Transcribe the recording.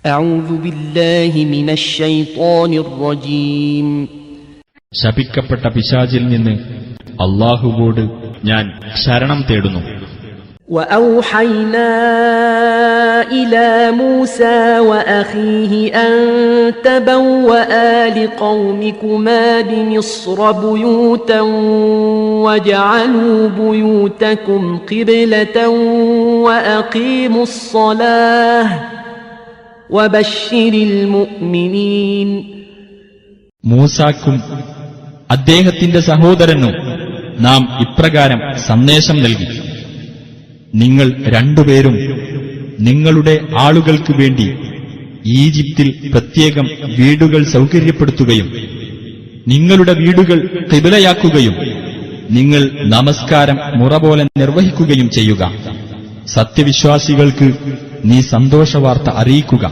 أعوذ بالله من الشيطان الرجيم. ശപിക്കപ്പെട്ട പിശാചിൽ നിന്ന് അല്ലാഹുവോട് ഞാൻ ശരണം തേടുന്നു. وأوحينا إلى موسى وأخيه أن تبوأ لقومكما بمصر بيوتا واجعلوا بيوتكم قبلة وأقيموا الصلاة وبشر المؤمنين. മൂസാക്കും അദ്ദേഹത്തിന്റെ സഹോദരനും നാം ഇപ്രകാരം സന്ദേശം നൽകി: നിങ്ങൾ രണ്ടുപേരും നിങ്ങളുടെ ആളുകൾക്ക് വേണ്ടി ഈജിപ്തിൽ പ്രത്യേകം വീടുകൾ സൗകര്യപ്പെടുത്തുകയും നിങ്ങളുടെ വീടുകൾ ഖിബലയാക്കുകയും നിങ്ങൾ നമസ്കാരം മുറ പോലെ നിർവഹിക്കുകയും ചെയ്യുക. സത്യവിശ്വാസികൾക്ക് നീ സന്തോഷവാർത്ത അറിയിക്കുക.